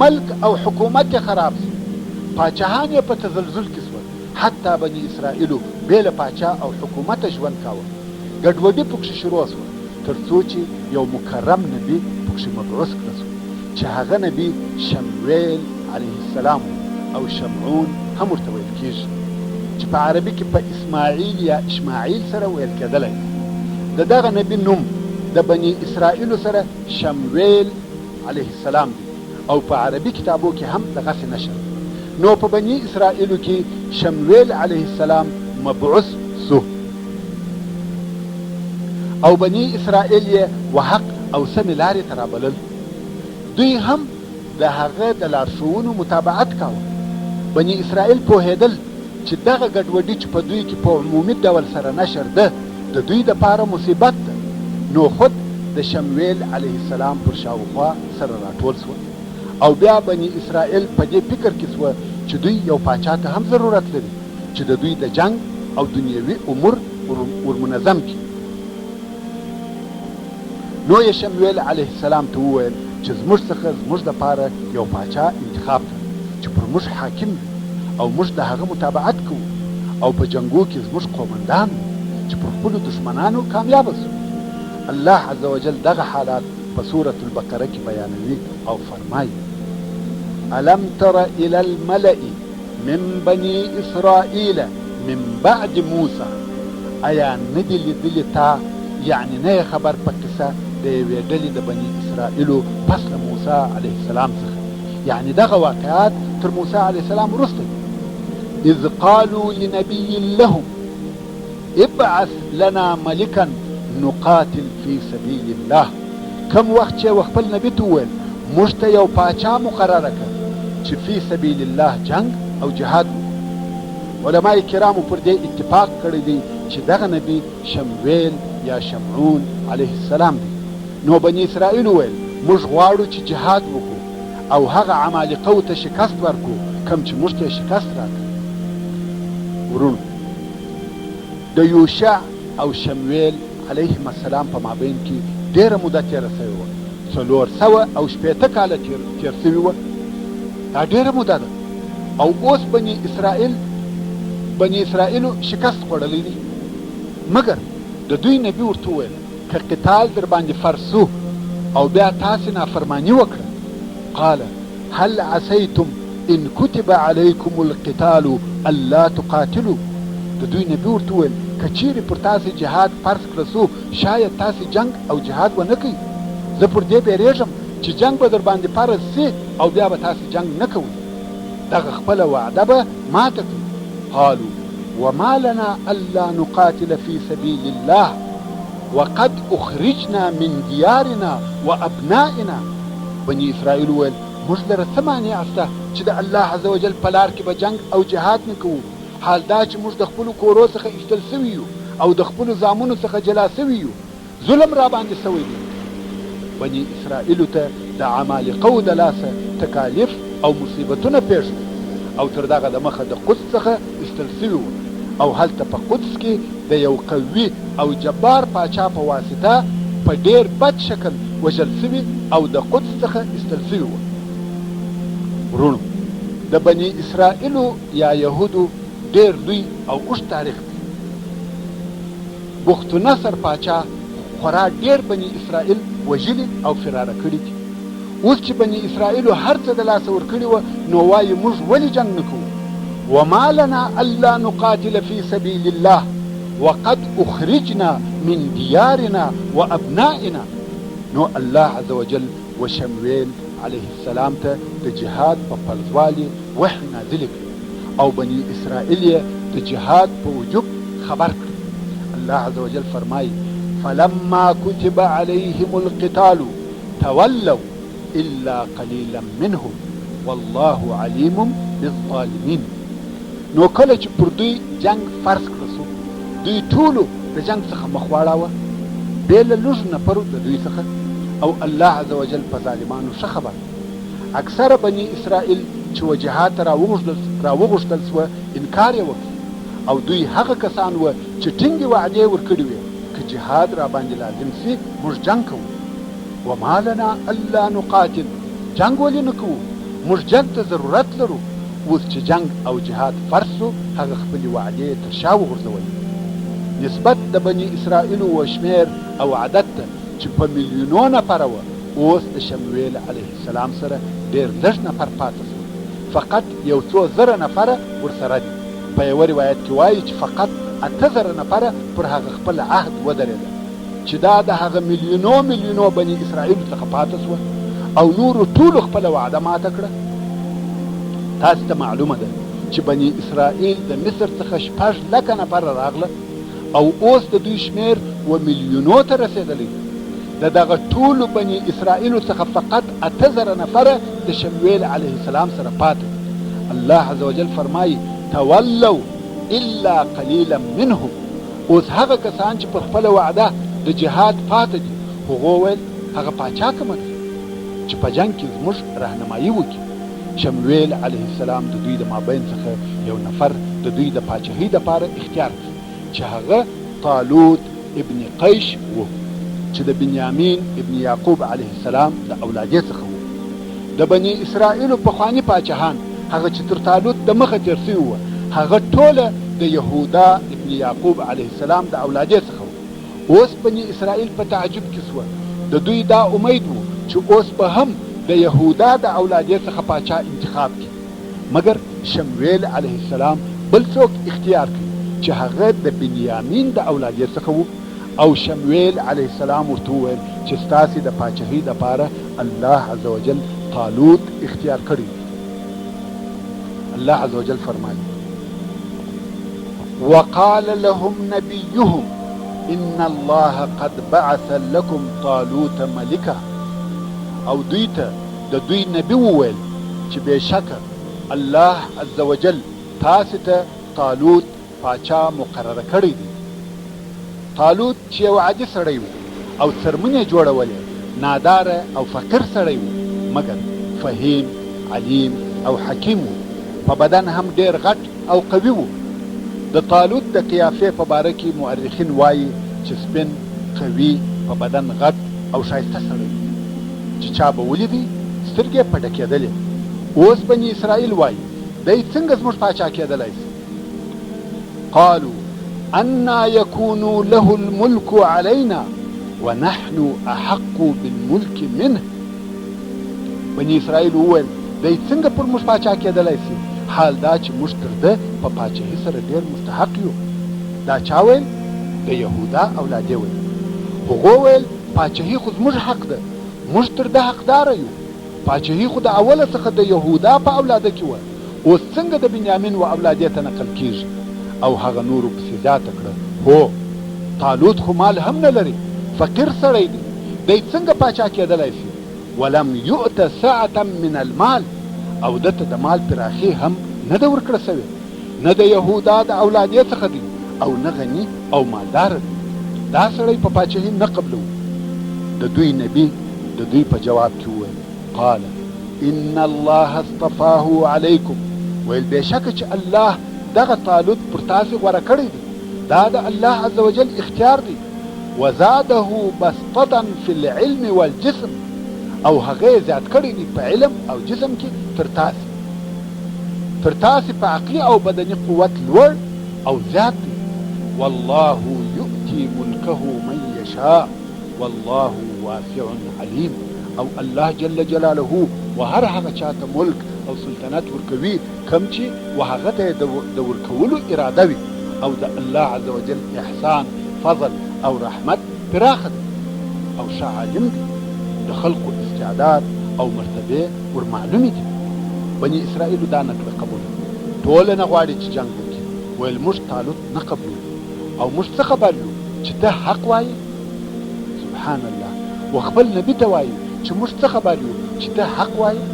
ملک او حکومت یې خراب شو، پاچاهان یې په تزلزل کې شول، حتی بني اسرائیلو بې له پاچا او حکومت ژوند کاوه. ګډوډي پکښې شروع شوه تر څو چې یو مکرم نبي پکښې مبعوث کړه شو چې هغه نبي شمویل علیه السلام او شمعون هم ورته ویل کېږي، چې په عربي کې په اسماعیل یا اشماعیل سره ویل کېدلی. د دغه نبي نوم د بني اسرائیلو سره شمویل علیه السلام دی او په عربي کتابو کې هم دغسې نشر. نو په بني اسرائیلو کې شمویل علیه السلام مبعوث سو او بني اسرائیل یې وحق او سمې لارې ته رابلل. دوی هم د هغه د لارښوونو متابعت کاوه. بني اسرائیل پوهېدل چې دغه ګډوډي چې په دوی کې په عمومي ډول سره نشر ده د دوی دپاره مصیبت ده. نو خود د شمویل علیه السلام پر شاوخوا سره راټول سوه او بیا بني اسرائیل په دې فکر کې سوه چې دوی یو پاچا ته هم ضرورت لري چې د دوی د جنگ او دنیوي امور ورمنظم کړي. نو یې شمویل علیه السلام ته وویل چې زموږ څخه زموږ دپاره یو پاچا انتخاب کړه چې پر موږ حاکم وي او موږ د هغه متابعت کوو او په جنګو کې زموږ قومندان وي چې پر خپلو دشمنانو کامیابه سو. الله عز وجل دغه حالات په سورة البقره کې بیانوي او فرمایي: الم تر الى الملأ من بني اسرائیل من بعد موسی، ایا ندی لیدلی تا، یعنی نه خبر په قصه د یوې ډلې د بني اسرائیلو پس له موسی علیه السلام څخه، یعنی دغه واقعات تر موسی علیه السلام وروسته. اذ قالوا لنبي لهم ابعث لنا ملكا نقاتل في سبيل الله. کم وخت چې خپل نبي ته وویل موږ ته یو پاچا مقرره کړه چې فی سبیل الله جنگ او جهاد. علماء کرامو پر دې اتفاق کړی دی چې دغه نبي شمویل یا شمعون علیه السلام دی. نو بني اسرائیل وویل موږ غواړو چې جهاد وکړو او هغه عمالقو ته شکست ورکړو کم چې موږ ته شکست راکړي. ورونو، د یوشع او شمویل علیهم السلام په مابین کې ډېره موده تېره سوې وه، 460 کاله تېر سوي وه. دا ډېره موده ده او اوس بني اسرائیلو شکست خوړلی دی. مګر د دوی نبي ورته وویل که قتال در باندې فرض سو او بیا تاسې نافرماني وکړه، قال هل عسیتم ان کتب علیکم القتال الا تقاتلوا. د دوی نبي ورته وویل که چیرې پر تاسې جهاد فرض کړه سو شاید تاسې جنگ او جهاد ونه کوئ. زه پر دې بیریږم چې جنگ به در باندې فرض سي او بیا به تاسې جنگ نه کوئ، دغه خپله وعده به ماته کړئ. قالوا وما لنا الا نقاتل في سبيل الله وقد اخرجنا من ديارنا وابنائنا. بني اسرائیل وویل موږ لره څه مانع شته چې د الله عز وجل په لار کې به جنگ او جهاد نه کوو، حال دا چې موږ د خپلو کورو څخه ایستل سوي یو او د خپلو زامنو څخه جلا سوي یو، ظلم را باندې سوی دی. بني اسرائیلو ته د عمالقو د لاسه تکالیف او مصیبتونه پیښ او تر دغه د مخه د قدس څخه ایستل سوي وو او هلته په قدس کې د یو قوي او جبار پاچا په واسطه په ډېر بد شکل وژل سوي او د قدس څخه ایستل سوي وو. ورونو، د بني اسرائیلو یا یهودو ډېر لوی او اوږد تاریخ دی. بخت نصر پاچا خورا ډېر بني اسرائیل وژلي او فراره کړي دي. اوس چې بني اسرائیلو هر څه د لاسه ورکړي وه نو وایي موږ ولې جنګ نه کوو؟ وما لنا الا نقاتل في سبيل الله وقد اخرجنا من ديارنا وابنائنا. نو الله عز وجل وشمویل علیه السلام ته د جهاد په فرضوالي وحی نازل کړ او بني اسرائیل یې د جهاد په وجوب خبر کړ. الله عز وجل فرمایي فلما كتب عليهم القتال تولوا الا قليلا منهم والله عليم بالظالمين. نو کله چې پر دوی جنگ فرض کړه سو دوی ټولو د جنگ څخه مخ واړاوه بې له لږ نفرو د دوی څخه او الله عز وجل په ظالمانو ښه خبر. اکثره بني اسرائیل چې وجهات راوغوښتل سوه انکار یې وکړ او دوی هغه کسان وه چې ټینګې وعدې ورکړې وې که جهاد را باندې لازم سي موږ جنګ کوو. وما لنا الا نقاتل، جنګ ولې نه کوو؟ موږ جنگ ته ضرورت لرو. اوس چې جنگ او جهاد فرض سو هغه خپلې وعدې تر شا وغورځولې. نسبت د بني اسرائیلو و شمېر او عدد ته چې په میلیونو نفره وه، اوس د شمویل علیه السلام سره ډېر لږ نفر پاته شول. فقط یو څو زره نفره ورسره دي. په یوه روایت کې وایي چې فقط 8,000 نفره پر هغه خپل عهد ودرېده، چې دا د هغه میلیونو بني اسرائیلو څخه پاته شوه او نورو ټولو خپله وعده ماته کړه. تاسو ته معلومه ده چې بني اسرائیل د مصر څخه 6 لکه نفره راغله او اوس د دوی شمېر و میلیونو ته رسېدلی. د دغه ټولو بني اسرائیلو څخه فقط 8,000 نفره د شمویل علیه السلام سره پاته. الله عز وجل فرمایي تولوا الا قلیلا منهم. اوس هغه کسان چې پر خپله وعده د جهاد پاته دي، هغو ویل هغه پاچا کومه ده چې په جنگ کې زموږ رهنمایي وکړي. شمویل علیه السلام د دوی د مابین څخه یو نفر د دوی د پاچاهۍ دپاره اختیار کړ چې هغه طالوت ابن قیش و، چې د بنیامین ابن یعقوب علیه السلام د اولادې څخه و. د بني اسرائیلو پخواني پاچاهان هغه چې تر طالوت د مخه تېر سوي وه، هغه ټوله د یهودا ابن یعقوب علیه السلام د اولادې څخه و. اوس بني اسرائیل په تعجب کې سوه. د دوی دا امید و چې اوس به هم د یهودا د اولادې څخه پاچا انتخاب کړي، مګر شمویل علیه السلام بل څوک اختیار کړي چې هغه د بنیامین د اولادې څخه و. او شمویل علیه السلام ورته وویل چې ستاسې د پاچاهۍ دپاره الله عز وجل طالوت اختیار کړی. الله عز وجل فرمایي وقال لهم نبيهم ان الله قد بعث لكم طالوت ملكا. او دوی ته د دوی نبی وویل چې بېشکه الله عز وجل تاسې ته طالوت پاچا مقرره کړی دی. طالوت چې یو عادي سړی و او څرمنې جوړولې، ناداره او فقیر سړی و، مګر فهیم، علیم او حکیم و. په بدن هم ډېر غټ او قوي و. د طالوت د قیافې په باره کې مورخین وایي چې سپین، قوي، په بدن غټ او ښایسته سړی و چې چا به ولیدی سترګې په ډکېدلې. اوس بني اسرائیل وایي دی څنګه زموږ پاچا کېدلی شي؟ قالوا أنا يكون له الملك علينا ونحن أحق بالملك منه. بني اسرائیل وویل دی څنګه پر موږ پاچا کېدلی شي، حال دا چې موږ تر ده په پاچاهۍ سره ډېر مستحق یو. دا چا ویل؟ د یهودا اولادې ویل. هغو ویل پاچاهۍ خو زموږ حق ده، موږ تر ده حقداره یو. پاچاهۍ خو د اوله څخه د یهودا په اولاده کې وه، اوس څنګه د بنیامین و اولادې ته نقل کېږي؟ او هغه نورو پسې زیاته کړه هو طالوت خو مال هم نه لري، فقیر سړی دی، دی څنګه پاچا کېدلی شي؟ ولم یؤت سعة من المال. او دته د مال پراخي هم نه ده ورکړه سوې، نه د یهودا د اولادې څخه دی او نه غني او مالدار دی. دا سړی په پاچاهۍ نه قبلو. د دوی نبی د دوی په جواب کې وویل قال ان الله اصطفاه علیکم. ویل بېشکه چې الله دغه طالوت پر تاسې غوره کړی دی، دا د الله عز وجل اختیار دی. وزاده بسطة فی العلم والجسم. او هغه زیات کړی دی په علم او جسم کې تر تاسې په عقلي او بدني قوت لوړ او زیات دی. والله یؤتي ملکه من یشاء والله واسع علیم. او الله جل جلاله و هر هغه چاته ملک او سلطنت ورکوي کم چې و هغه ته د ورکولو اراده وي. او د الله عز وجل احسان، فضل او رحمت پراخه ده او ښه عالم دی. د خلقو استعداد او مرتبه ورمعلومې دي. بني اسرائیلو دا نکړه قبول، ټوله نه غواړي چې جنګ وکړي. ویل موږ طالوت نه قبلو او موږ څه خبر یو چې ته حق وایې؟ سبحان الله. و خپل نبي ته وایي چې موږ څه خبر یو چې ته حق وایې؟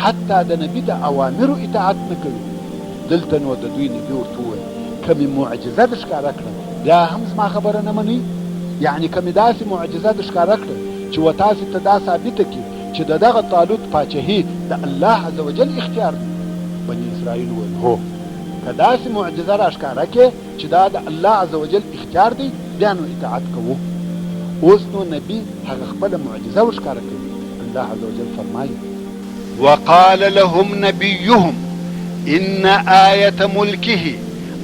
حتی د نبي د اوامرو اطاعت نه کوي. دلته نو د دوی نبي ورته وویل کمې معجزه د ښکاره کړه بیا هم زما خبره نه منئ؟ یعنې کمې داسې معجزه د ښکاره کړه چې و تاسې ته دا ثابته کړي چې د دغه طالوت پاچاهي د الله عز وجل اختیار دی. بني اسرائیل وویل هو، که داسې معجزه را ښکاره کړې چې دا د الله عز وجل اختیار دی بیا نو اطاعت کوو. اوس نو نبي هغه خپله معجزه ورښکاره کوي. الله عز وجل فرمایي وقال لهم نبيهم إن آية ملكه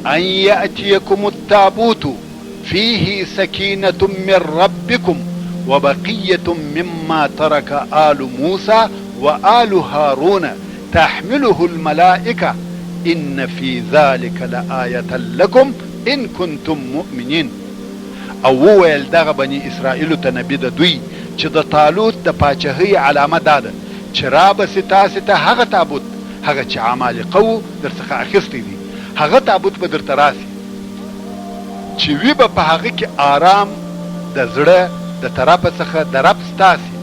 أن يأتيكم التابوت فيه سكينة من ربكم وبقية مما ترك آل موسى وآل هارون تحمله الملائكة إن في ذلك لآية لكم إن كنتم مؤمنين. او وویل دغه بني اسرائیلو ته نبی د دوی چې د طالوت د پاچهۍ علامه داده چې رابسې تاسې ته هغه تابوت، هغه چې عمالقه درڅخه اخیستی دي، هغه تابوت به درته راسي چې وي به په هغه کې آرام د زړه د طرفه څخه د رب ستاسي،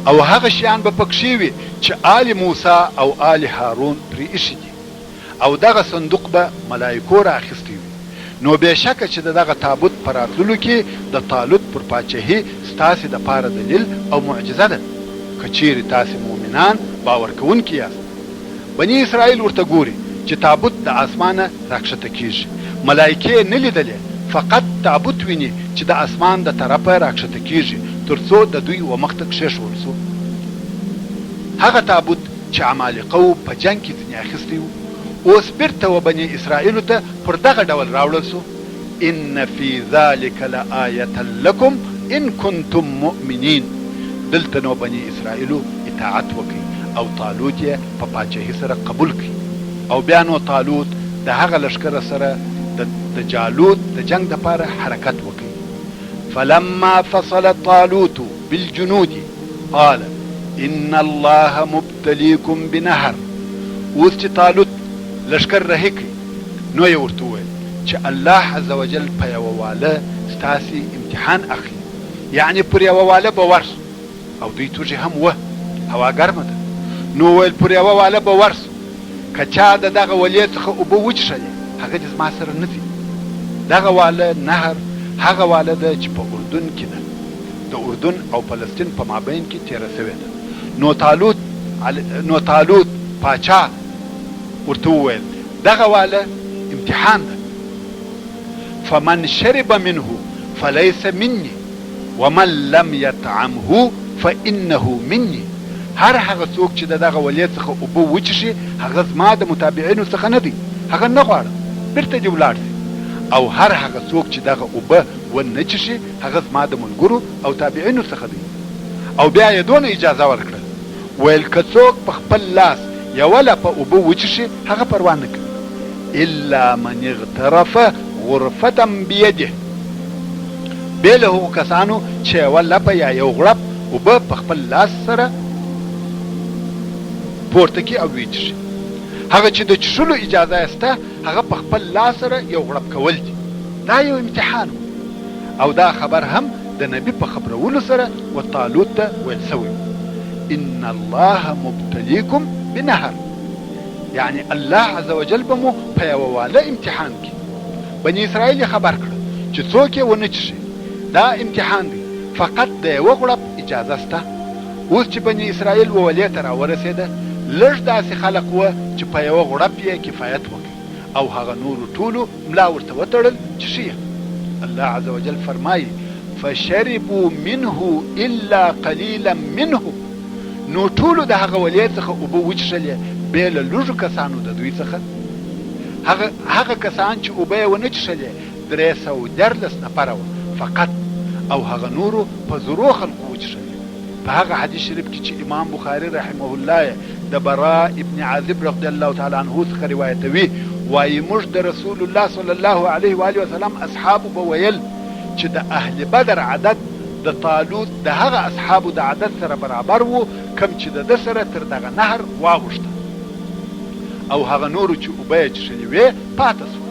او هغه شیان به پکښې وي چې آل موسی او آل هارون پرې ایښي دي، او دغه صندوق به ملایکو را اخیستی وي. نو بېشکه چې د دغه تابوت په راتللو کې د طالوت پر پاچهي ستاسې دپاره دلیل او معجزه ده که چیرې تاسې مؤمنان باور کوونکي یاست. بني اسرائیل ورته ګوري چې تابوت د اسمانه راکښته کېږي، ملایکې یې نه لیدلې، فقط تابوت ویني چې د اسمان د طرفه راکښته کېږي تر څو د دوی و مخته کښېښول سو. هغه تابوت چې عمالقه په جنګ کې ځینې اخیستی و اوس بیرته و بني اسرائیلو ته پر دغه ډول راوړل سو. ان فی ذلک لآیة لکم ان کنتم مؤمنین. دلته نو بني اسرائیلو اطاعت وکړي او طالوت یې په پاچهي سره قبول کړي، او بیا نو طالوت د هغه لښکره سره د جالوت د جنگ دپاره حرکت وکړي. فلما فصل طالوت بالجنود قال ان الله مبتليكم بنهر. اوس چې طالوت لشکر رهي کړي نو یې ورته وویل چې الله عز وجل په یوه واله ستاسې امتحان اخلي، یعنې پر یوه واله به ورسو، او دوی توږې هم وه، هوا ګرمه ده، نو ویل پر یوه واله به ورسو، که چا د دغه ولې څخه اوبه وچښلې هغه دې زما سره نه ځي. دغه واله نهر هغه واله ده چې په اردن کې ده، د اردن او فلسطین په مابین کې تېره سوې ده. نو طالوت پاچا ورته وویل دغه واله امتحان ده، فمن شرب منه فليس مني ومن لم يطعمه فإنه مني. هر هغه څوک چې دغه ولې څخه اوبه وچښي هغه زما د متابعینو څخه نه دی، هغه نه غواړم بیرته دې ولاړ سي، او هر هغه څوک چې دغه اوبه ونه چښي هغه زما د ملګرو او تابعینو څخه دی. او بیا یې دونه اجازه ورکړه ویل که څوک په خپل لاس یوه لپه اوبه وچښي هغه پروا نه کوي، الا من اغترف غرفة بیده، بې له هغو کسانو چې یوه لپه یا یو غړپ اوبه په خپل لاس سره پورته کړي او ویچښي. هغه چې د چښلو اجازه یې سته هغه په خپل لاس سره یو غړپ کول دي. دا یو امتحان او دا خبر هم د نبي په خبرولو سره و طالوت ته ویل سوی ان الله مبتلیکم بنهر، یعنی الله عز وجل به مو په یوه واله امتحان کې. بني اسرائیل خبر کړه چې څوک یې ونه چښي دا امتحان دی، فقط د یوه غړپ اجازه سته. اوس چې بني اسرائیل وولې ته راورسېده لږ داسې خلق وه چې په یوه غړپ یې کفایت وکړي، او هغه نورو ټولو ملا ورته وتړل چښي. الله عز وجل فرمایي فشربوا منه الا قليلا منهم. نو ټولو د هغه ولې څخه اوبه وچښلې بې له لږو کسانو د دوی څخه. هغه کسان چې اوبه یې ونه چښلې 314 نفره وه فقط، او هغه نورو په زرو خلقو وچښلې. په هغه حدیث شریف کې چې امام بخاري رحمه الله د براء ابن عازب رضی الله تعالی عنه څخه روایتوي، وایي موږ د رسول الله صلی الله علیه و آله وسلم اصحابو به ویل چې د اهل بدر عدد د طالوت د هغه اصحابو د عدد سره برابر وو کم چې د ده سره تر دغه نهر واوښته، او هغه نورو چې اوبه یې چښلې وې پاته سوه.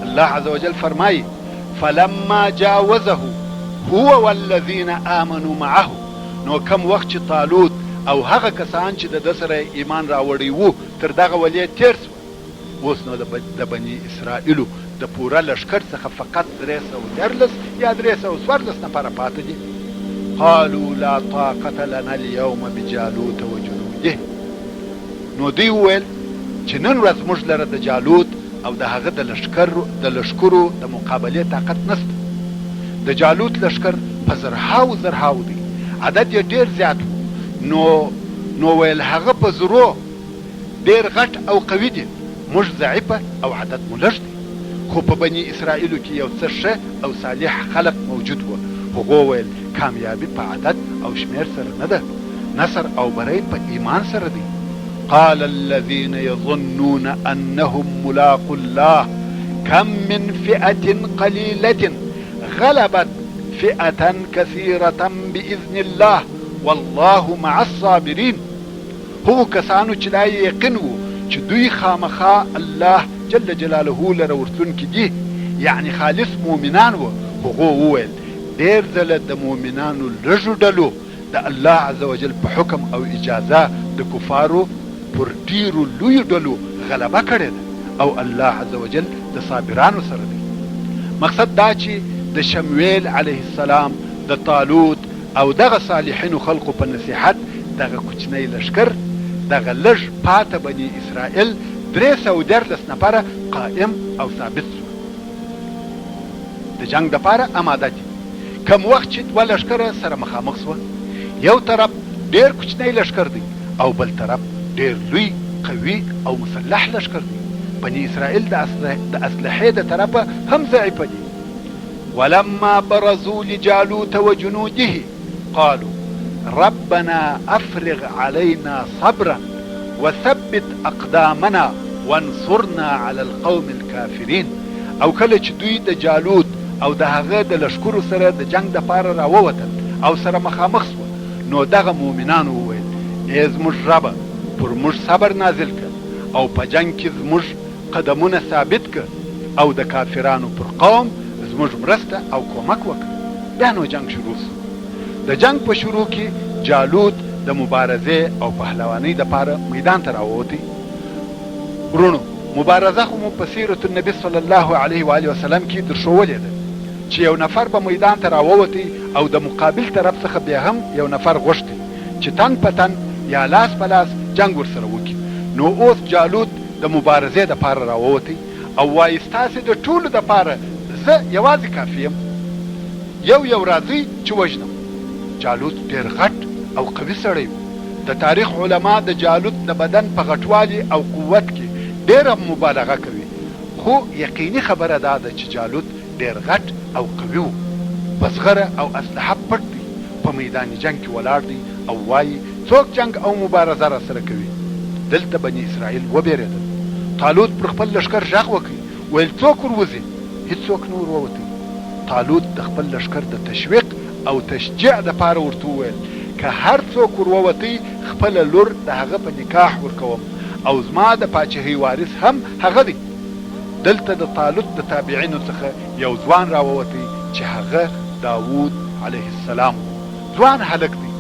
الله عز وجل فرمایي فلما جاوزه هو والذین آمنوا معه. نو کم وخت چې طالوت او هغه کسان چې د ده سره ایمان راوړی وو تر دغه ولې تېر سوه، اوس نو د بني اسرائیلو د پوره لشکر څخه فقط 314 یا 314 نفره پاته دي. قالوا لا طاقة لنا اليوم بجالوت وجنوده. نو دوی وویل چې نن ورځ موږ لره د جالوت او د هغه د لشکرو د مقابلې طاقت نشته. د جالوت لشکر په زرهاو دی، عدد یې ډېر زیات و، نو نو ویل هغه په زرو ډېر غټ او قوي دي، موږ ضعیفه او عدد مو لږ دی. خو په بني اسرائیلو کې یو څه ښه او صالح خلق موجود و. هغو ویل کامیابي په عدد او شمیر سره نه ده، نصر او بری په ایمان سره دی. قال الذين يظنون انهم ملاقو الله كم من فئة قليلة غلبت فئة كثيرة بإذن الله والله مع الصابرين. هو کسانو چې دا یقین وو چې دوی خامخا الله جل جلاله لره ورتلونکي دي، یعنی خالص مؤمنان وو. هغو وویل ډېر ځله د مؤمنانو لږو ډلو د الله عز وجل په حکم او اجازه د کفارو پر ډیرو لویو ډلو غلبه کړې ده او الله عز وجل د صابرانو سره دی. مقصد دا چې د شمویل علیه السلام د طالوت او دغه صالحینو خلقو په نصیحت دغه کوچنی لشکر دغه لږ پاته بني اسرائیل 314 نفره قائم او ثابت شو، د جنگ دپاره اماده دي. کم وخت چې دوه لشکره سره مخامخ سوه، یو طرف ډېر کوچنی لشکر دی او بل طرف ډېر لوی قوي او مسلح لشکر دی. بني اسرائیل د اسلحې د طرفه هم ضعیفه دي. ولما برزوا لجالوت وجنوده قالوا ربنا افرغ علينا صبرا وثبت اقدامنا وانصرنا على القوم الكافرين. او کله چې دوی د جالوت او د هغه د لشکرو سره د جنگ دپاره راووتل او سره مخامخ سوه، نو دغه مؤمنانو وویل ای زموږ ربه پر موږ صبر نازل کړه او په جنگ کې زموږ قدمونه ثابت کړه او د کافرانو پر قوم زموږ مرسته او کومک وکړه. بیا نو جنگ شروع سو. د جنگ په شروع کې جالوت د مبارزې او پهلوانۍ دپاره میدان ته راووتی. ورونو مبارزه خو مو په سیرت النبي صلی الله علیه و آله وسلم کې درښولې ده چې یو نفر به میدان ته راووتی او د مقابل طرف څخه بیا هم یو نفر غوښتي چې تن په تن یا لاس په لاس جنگ ورسره وکړي. نو اوس جالوت د مبارزې دپاره راووتی او وایي ستاسې د ټولو دپاره زه یوازې کافي یم، یو راځئ چې وژنم. جالوت ډېر غټ او قوي سړی و. د تاریخ علما د جالوت د بدن په غټوالي او قوت کې ډېره مبالغه کوي، خو یقیني خبره دا ده چې جالوت ډېر غټ او قوي و. بزغره او اسلحه پټ دی، په میدان جنگ کې ولاړ دی او وایي څوک جنگ او مبارزه را سره کوي. دلته بني اسرائیل وبېرېدل. طالوت پر خپل لشکر غږ وکړي، ویل څوک وروځي؟ هېڅوک نه ورووتی. طالوت د خپل لشکر د تشویق او تشجیع دپاره ورته وویل که هر څوک ورووتی خپله لور د هغه په نکاح ورکوم او زما د پاچهۍ وارث هم هغه دی. دلته د طالوت د تابعینو څخه یو ځوان راووتی چې هغه داوود علیه السلام ځوان هلک دی.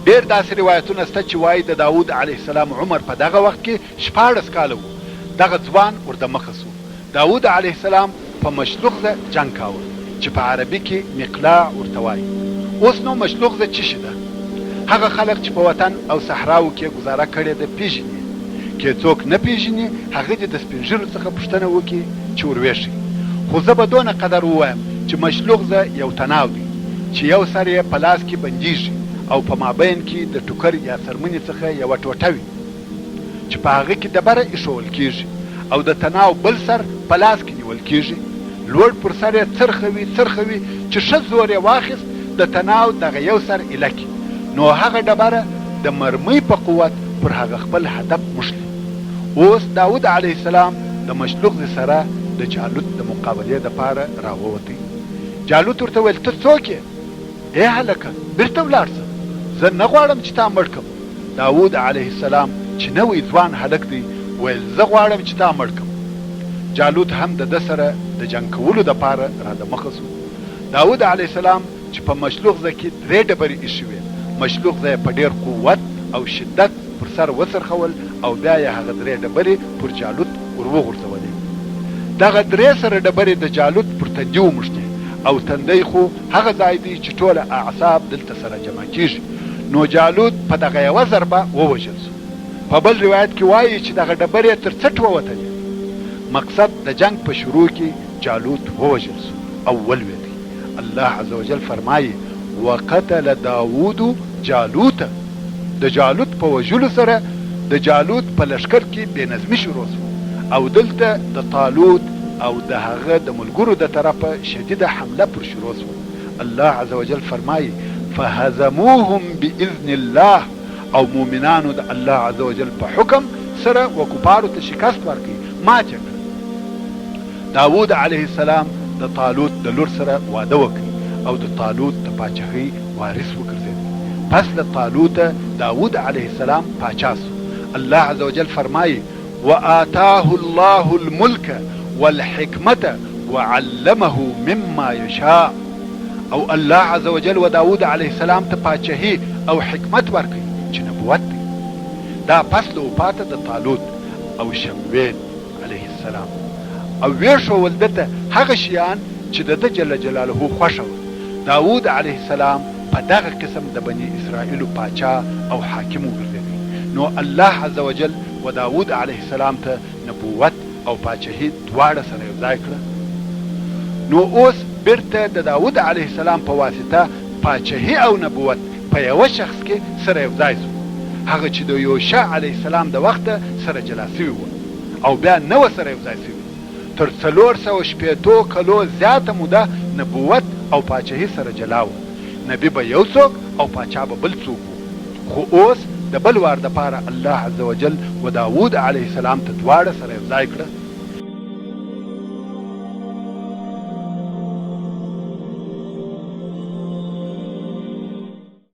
ډېر داسې روایتونه شته چې وایي د داوود علیه السلام عمر په دغه وخت کې 14 کاله و. دغه ځوان ورته مخه سو. داوود علیه السلام په مشلوغزه جنګ کاوه چې په عربي کې مقلاع ورته وایي. اوس نو مشلوغزه څه شي ده؟ هغه خلک چې په وطن او صحراو کې ګزاره کړې ده پیژني، که څوک نه پیژني هغه دې د سپین ږیرو څخه پوښتنه وکړي چې ورویښي. خو زه به دونه قدر ووایم چې مشلوغزه یو تناو دی چې یو سر یې په لاس کې بندیږي او په مابین کې د ټوکر یا څرمنې څخه یوه ټوټه وي چې په هغه کې ډبره ایښول کېږي او د تناو بل سر په لاس کې نیول کېږي. لوړ پر سر یې څرخوي چې ښه زور یې واخیست د تناو دغه یو سر ایله کړي، نو هغه ډبره د مرمۍ په قوت پر هغه خپل هدف مشلي. اوس داود علیه السلام د مشلوغزې سره د جالوت د مقابلې دپاره راووتی. جالوت ورته ویل ته څوک یې؟ ای هلکه بیرته ولاړ شه، زه نه غواړم چې تا مړ کړم. داود علیه السلام چې نوی ځوان هلک دی ویل زه غواړم چې تا مړ کړم. جالوت هم د ده سره د جنګ کولو دپاره را دمخه سو. داود علیه السلام چې په مشلوغزه کې 3 ډبرې ایښې وې، مشلوغزه یې په ډېر قوت او شدت پر سر وڅرخول او بیا یې هغه 3 ډبرې پر جالوت ور وغورځولې. دغه 3 سره ډبرې د جالوت پر تندي وموښتې او تندی خو هغه ځای دی چې ټوله اعصاب دلته سره جمع کېږي. نو جالوت په دغه یوه ضربه ووژل سو. په بل روایت کې وایي چې دغه ډبرې تر څټ ووتلې. مقصد د جنگ په شروع کې جالوت ووژل سو او ولوېدی. الله عز وجل فرمایي وقتل داوود جالوت. د جالوت په وژلو سره د جالوت په لشکر کې بې نظمي شروع شوه او دلته د طالوت او د هغه د ملګرو د طرفه شدیده حمله پر شروع شوه. الله عز وجل فرمایي فهزموهم باذن الله او مؤمنانو د الله عز وجل په حکم سره و کفارو ته شکست ورکړي، ماته کړه. داود علیه السلام د طالوت د لور سره واده وکړي او د طالوت د پاچاهۍ وارث وګرځېد. پس له طالوته داود علیه السلام پاچا سو. الله عز وجل فرمایي وآتاه الله الملك والحکمة وعلمه مما یشاء، او الله عز وجل و داود علیه السلام ته پاچاهي او حکمت ورکړي چې نبوت دی. دا پس له وفاته د طالوت او شمویل علیه السلام او ویښول دته هغه شیان چې د ده جل جلاله خوښه وه. داود علیه السلام په دغه قسم د بني اسرائیلو پاچا او حاکم وګرځېدی. نو الله عز وجل و داود علیه السلام ته نبوت او پاچاهي دواړه سره یو ځای کړه. نو اوس بیرته د داود علیه السلام په واسطه پاچاهي او نبوت په یوه شخص کې سره یو ځای سو، هغه چې د یوشع علیه السلام د وخته سره جلا سوي وه او بیا نوه سره یو ځای سوي. تر 460 کلو زیاته موده نبوت او پاچاهي سره جلا وه. نبی به یو څوک او پاچا به بل څوک وو. خو اوس د بل وار دپاره الله عز وجل و داود علیه السلام ته دواړه سره یو ځای کړه